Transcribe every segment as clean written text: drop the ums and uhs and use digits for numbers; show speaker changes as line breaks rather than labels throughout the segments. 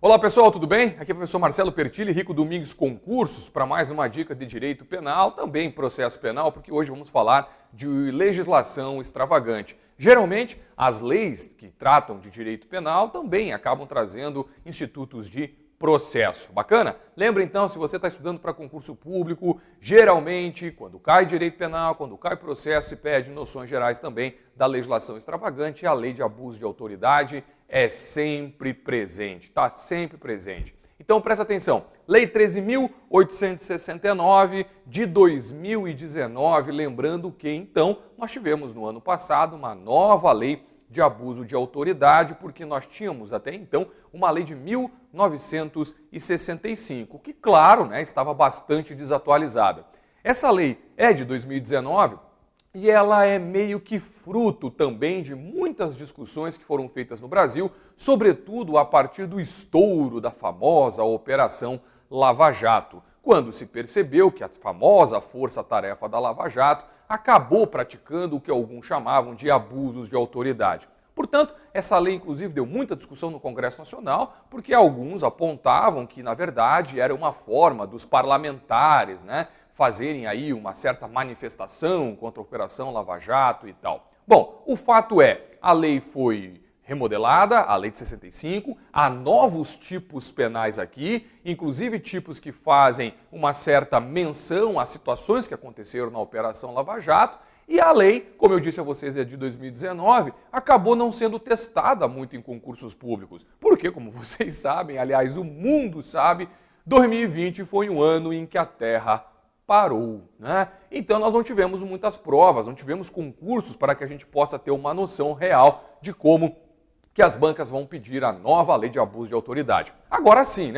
Olá pessoal, tudo bem? Aqui é o professor Marcelo Pertilli, Rico Domingues Concursos, para mais uma dica de direito penal, também processo penal, porque hoje vamos falar de legislação extravagante. Geralmente, as leis que tratam de direito penal também acabam trazendo institutos de processo. Bacana? Lembra então, se você está estudando para concurso público, geralmente, quando cai direito penal, quando cai processo, se pede noções gerais também da legislação extravagante e a lei de abuso de autoridade é sempre presente, está sempre presente. Então presta atenção, Lei 13.869 de 2019, lembrando que então nós tivemos no ano passado uma nova lei de abuso de autoridade, porque nós tínhamos até então uma lei de 1965, que claro, estava bastante desatualizada. Essa lei é de 2019 e ela é meio que fruto também de muitas discussões que foram feitas no Brasil, sobretudo a partir do estouro da famosa Operação Lava Jato, quando se percebeu que a famosa força-tarefa da Lava Jato acabou praticando o que alguns chamavam de abusos de autoridade. Portanto, essa lei inclusive deu muita discussão no Congresso Nacional, porque alguns apontavam que, na verdade, era uma forma dos parlamentares, fazerem aí uma certa manifestação contra a Operação Lava Jato e tal. Bom, o fato é, a lei foi remodelada, a lei de 65, há novos tipos penais aqui, inclusive tipos que fazem uma certa menção às situações que aconteceram na Operação Lava Jato, e a lei, como eu disse a vocês, é de 2019, acabou não sendo testada muito em concursos públicos, porque, como vocês sabem, aliás, o mundo sabe, 2020 foi um ano em que a Terra parou, Então nós não tivemos muitas provas, não tivemos concursos para que a gente possa ter uma noção real de como que as bancas vão pedir a nova lei de abuso de autoridade. Agora sim,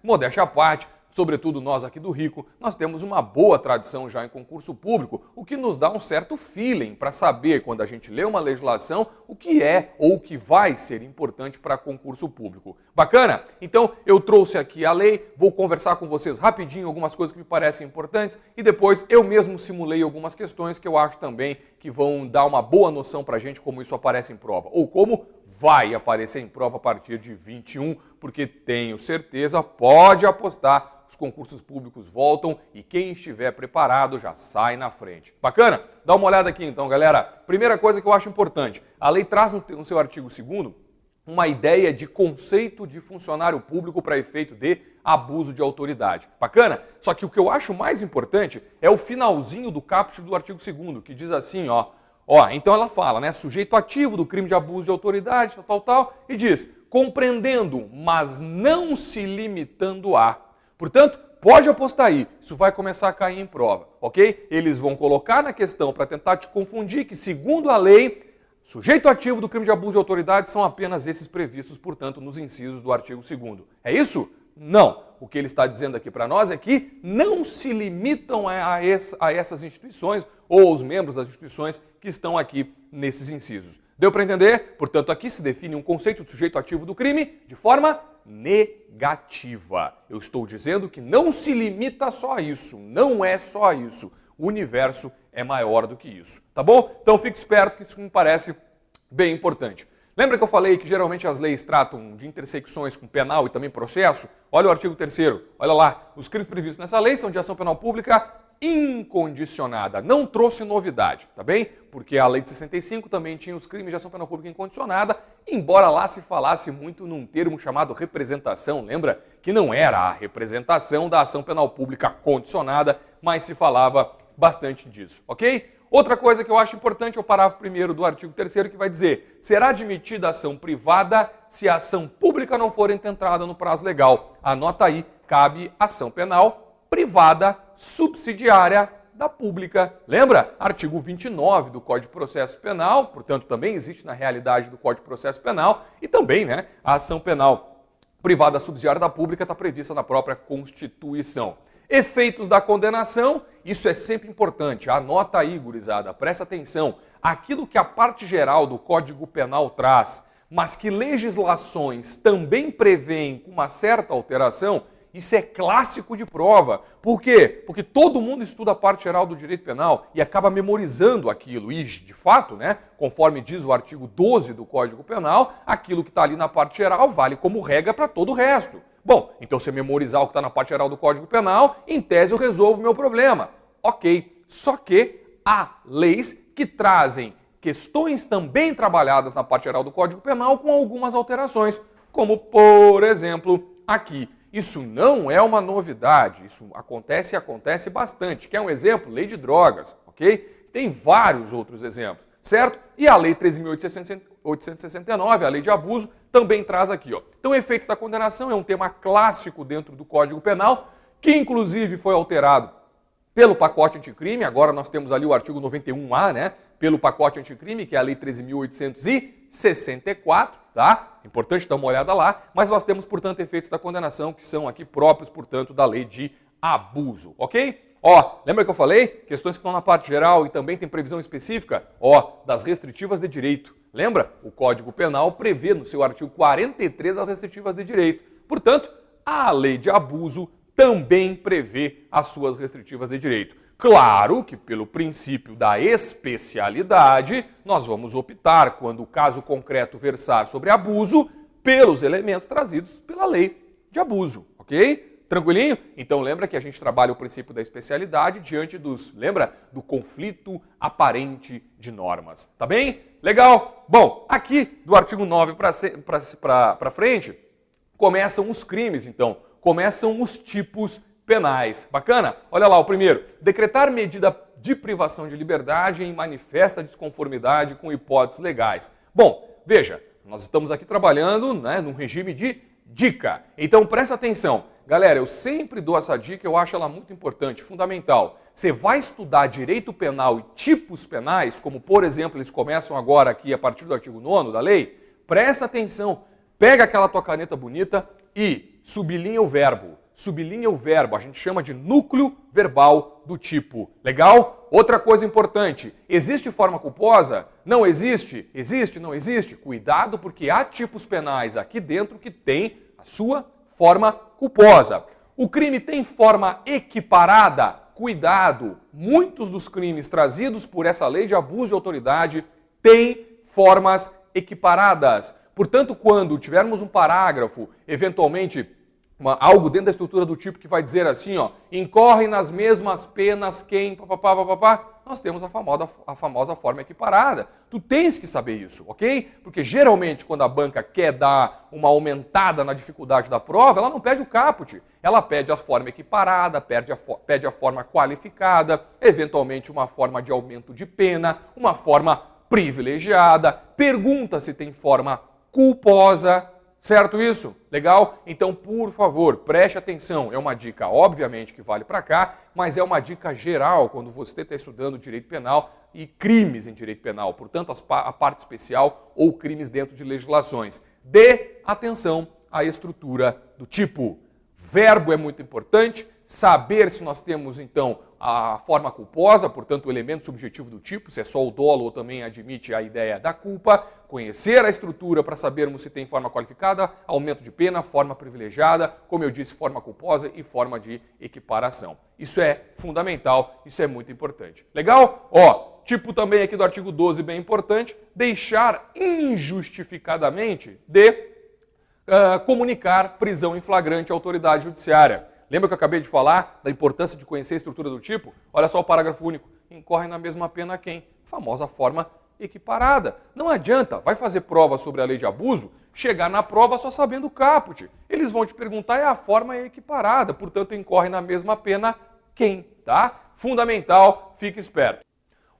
modéstia à parte, sobretudo nós aqui do Rico, nós temos uma boa tradição já em concurso público, o que nos dá um certo feeling para saber, quando a gente lê uma legislação, o que é ou o que vai ser importante para concurso público. Bacana? Então eu trouxe aqui a lei, vou conversar com vocês rapidinho algumas coisas que me parecem importantes e depois eu mesmo simulei algumas questões que eu acho também que vão dar uma boa noção para a gente como isso aparece em prova, ou como vai aparecer em prova a partir de 21, porque tenho certeza, pode apostar, os concursos públicos voltam e quem estiver preparado já sai na frente. Bacana? Dá uma olhada aqui então, galera. Primeira coisa que eu acho importante, a lei traz no seu artigo 2º uma ideia de conceito de funcionário público para efeito de abuso de autoridade. Bacana? Só que o que eu acho mais importante é o finalzinho do caput do artigo 2º, que diz assim, então ela fala, sujeito ativo do crime de abuso de autoridade, tal, e diz, compreendendo, mas não se limitando a. Portanto, pode apostar aí, isso vai começar a cair em prova, ok? Eles vão colocar na questão para tentar te confundir que, segundo a lei, sujeito ativo do crime de abuso de autoridade são apenas esses previstos, portanto, nos incisos do artigo 2º. É isso? Não. O que ele está dizendo aqui para nós é que não se limitam a essas instituições ou os membros das instituições que estão aqui nesses incisos. Deu para entender? Portanto, aqui se define um conceito de sujeito ativo do crime de forma negativa. Eu estou dizendo que não se limita só a isso, não é só isso. O universo é maior do que isso, tá bom? Então fique esperto que isso me parece bem importante. Lembra que eu falei que geralmente as leis tratam de intersecções com penal e também processo? Olha o artigo 3º, olha lá. Os crimes previstos nessa lei são de ação penal pública incondicionada. Não trouxe novidade, tá bem? Porque a lei de 65 também tinha os crimes de ação penal pública incondicionada, embora lá se falasse muito num termo chamado representação, lembra? Que não era a representação da ação penal pública condicionada, mas se falava bastante disso, ok? Outra coisa que eu acho importante é o parágrafo 1º do artigo 3º, que vai dizer: será admitida ação privada se a ação pública não for intentada no prazo legal. Anota aí, cabe ação penal privada subsidiária da pública. Lembra? Artigo 29 do Código de Processo Penal, portanto também existe na realidade do Código de Processo Penal e também, a ação penal privada subsidiária da pública está prevista na própria Constituição. Efeitos da condenação, isso é sempre importante. Anota aí, gurizada, presta atenção. Aquilo que a parte geral do Código Penal traz, mas que legislações também prevêem com uma certa alteração, Isso é clássico de prova. Por quê? Porque todo mundo estuda a parte geral do direito penal e acaba memorizando aquilo. E, de fato, né, conforme diz o artigo 12 do Código Penal, aquilo que está ali na parte geral vale como regra para todo o resto. Bom, então se eu memorizar o que está na parte geral do Código Penal, em tese eu resolvo o meu problema. Ok, só que há leis que trazem questões também trabalhadas na parte geral do Código Penal com algumas alterações, como, por exemplo, aqui. Isso não é uma novidade, isso acontece e acontece bastante. Quer um exemplo? Lei de drogas, ok? Tem vários outros exemplos, certo? E a Lei 13.869, a Lei de Abuso, também traz aqui, ó. Então, efeitos da condenação é um tema clássico dentro do Código Penal, que inclusive foi alterado pelo pacote anticrime. Agora nós temos ali o artigo 91A, né? Pelo pacote anticrime, que é a Lei 13.864, tá? Importante dar uma olhada lá, mas nós temos, portanto, efeitos da condenação que são aqui próprios, portanto, da lei de abuso, ok? Ó, lembra que eu falei? Questões que estão na parte geral e também tem previsão específica, ó, das restritivas de direito. Lembra? O Código Penal prevê no seu artigo 43 as restritivas de direito. Portanto, a lei de abuso também prevê as suas restritivas de direito. Claro que, pelo princípio da especialidade, nós vamos optar, quando o caso concreto versar sobre abuso, pelos elementos trazidos pela lei de abuso, ok? Tranquilinho? Então lembra que a gente trabalha o princípio da especialidade diante do conflito aparente de normas, tá bem? Legal? Bom, aqui do artigo 9 para frente, começam os crimes, então. Começam os tipos penais. Bacana? Olha lá o primeiro. Decretar medida de privação de liberdade em manifesta desconformidade com hipóteses legais. Bom, veja, nós estamos aqui trabalhando, né, num regime de dica. Então presta atenção. Galera, eu sempre dou essa dica, eu acho ela muito importante, fundamental. Você vai estudar direito penal e tipos penais, como por exemplo eles começam agora aqui a partir do artigo 9º da lei, presta atenção. Pega aquela tua caneta bonita e sublinha o verbo. Sublinha o verbo, a gente chama de núcleo verbal do tipo. Legal? Outra coisa importante, existe forma culposa? Não existe? Existe? Não existe? Cuidado, porque há tipos penais aqui dentro que tem a sua forma culposa. O crime tem forma equiparada? Cuidado, muitos dos crimes trazidos por essa lei de abuso de autoridade têm formas equiparadas. Portanto, quando tivermos um parágrafo, eventualmente algo dentro da estrutura do tipo que vai dizer assim, ó, incorre nas mesmas penas quem, papapá, nós temos a famosa forma equiparada. Tu tens que saber isso, ok? Porque geralmente quando a banca quer dar uma aumentada na dificuldade da prova, ela não pede o caput, ela pede a forma equiparada, pede a forma qualificada, eventualmente uma forma de aumento de pena, uma forma privilegiada, pergunta se tem forma culposa. Certo isso? Legal? Então, por favor, preste atenção. É uma dica, obviamente, que vale para cá, mas é uma dica geral quando você está estudando direito penal e crimes em direito penal. Portanto, a parte especial ou crimes dentro de legislações. Dê atenção à estrutura do tipo. Verbo é muito importante. Saber se nós temos, então, a forma culposa, portanto, o elemento subjetivo do tipo, se é só o dolo ou também admite a ideia da culpa. Conhecer a estrutura para sabermos se tem forma qualificada, aumento de pena, forma privilegiada, como eu disse, forma culposa e forma de equiparação. Isso é fundamental, isso é muito importante. Legal? Ó, tipo também aqui do artigo 12, bem importante, deixar injustificadamente de comunicar prisão em flagrante à autoridade judiciária. Lembra que eu acabei de falar da importância de conhecer a estrutura do tipo? Olha só o parágrafo único. Incorre na mesma pena quem? Famosa forma equiparada. Não adianta, vai fazer prova sobre a lei de abuso, chegar na prova só sabendo o caput. Eles vão te perguntar, a forma é equiparada, portanto incorre na mesma pena quem, tá? Fundamental, fique esperto.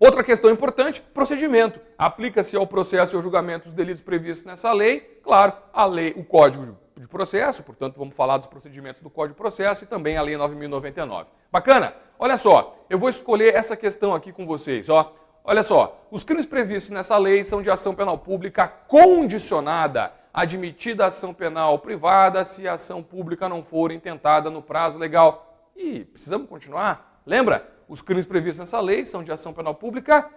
Outra questão importante, procedimento. Aplica-se ao processo e ao julgamento dos delitos previstos nessa lei. Claro, a lei, o Código de Processo, portanto vamos falar dos procedimentos do Código de Processo e também a Lei 9.099. Bacana? Olha só, eu vou escolher essa questão aqui com vocês, ó. Olha só, os crimes previstos nessa lei são de ação penal pública condicionada, admitida ação penal privada se a ação pública não for intentada no prazo legal. E precisamos continuar? Lembra? Os crimes previstos nessa lei são de ação penal pública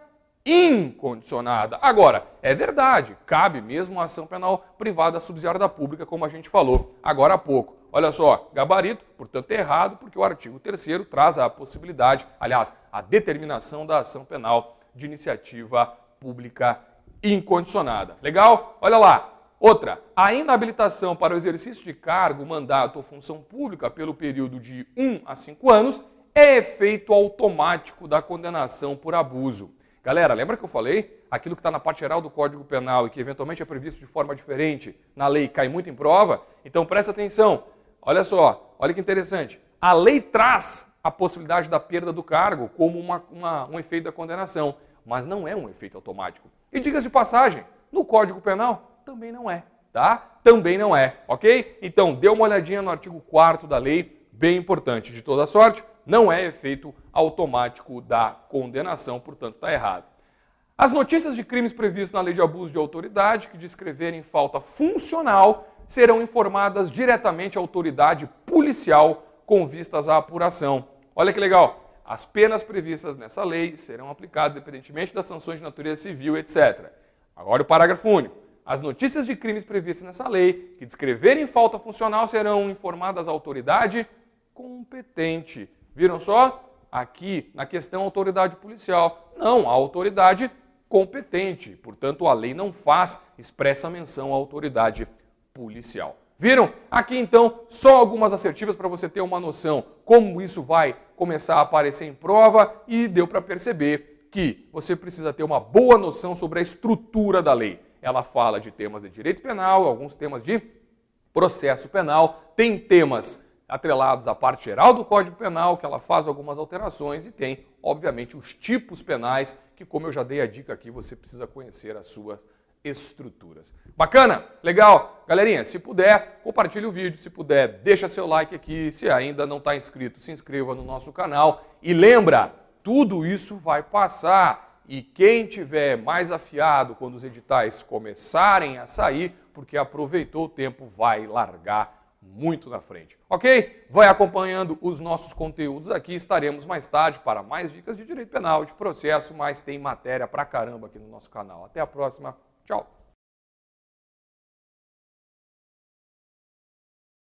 incondicionada. Agora, é verdade, cabe mesmo a ação penal privada subsidiária da pública, como a gente falou agora há pouco. Olha só, gabarito, portanto é errado, porque o artigo 3º traz a possibilidade, aliás, a determinação da ação penal de iniciativa pública incondicionada. Legal? Olha lá. Outra, a inabilitação para o exercício de cargo, mandato ou função pública pelo período de 1 a 5 anos é efeito automático da condenação por abuso. Galera, lembra que eu falei? Aquilo que está na parte geral do Código Penal e que eventualmente é previsto de forma diferente na lei cai muito em prova? Então presta atenção. Olha só, olha que interessante. A lei traz a possibilidade da perda do cargo como um efeito da condenação, mas não é um efeito automático. E diga-se de passagem, no Código Penal também não é, tá? Também não é, ok? Então dê uma olhadinha no artigo 4º da lei, bem importante. De toda sorte, não é efeito automático da condenação, portanto está errado. As notícias de crimes previstos na lei de abuso de autoridade que descreverem falta funcional serão informadas diretamente à autoridade policial com vistas à apuração. Olha que legal! As penas previstas nessa lei serão aplicadas independentemente das sanções de natureza civil, etc. Agora o parágrafo único. As notícias de crimes previstas nessa lei que descreverem falta funcional serão informadas à autoridade competente. Viram só? Aqui, na questão autoridade policial. Não, a autoridade competente. Portanto, a lei não faz expressa menção à autoridade policial. Viram? Aqui, então, só algumas assertivas para você ter uma noção como isso vai começar a aparecer em prova e deu para perceber que você precisa ter uma boa noção sobre a estrutura da lei. Ela fala de temas de direito penal, alguns temas de processo penal, tem temas atrelados à parte geral do Código Penal, que ela faz algumas alterações, e tem, obviamente, os tipos penais, que, como eu já dei a dica aqui, você precisa conhecer as suas estruturas. Bacana? Legal? Galerinha, se puder, compartilhe o vídeo, se puder, deixa seu like aqui, se ainda não está inscrito, se inscreva no nosso canal, e lembra, tudo isso vai passar. E quem tiver mais afiado quando os editais começarem a sair, porque aproveitou o tempo, vai largar muito na frente. Ok? Vai acompanhando os nossos conteúdos aqui. Estaremos mais tarde para mais dicas de direito penal, de processo, mas tem matéria pra caramba aqui no nosso canal. Até a próxima. Tchau.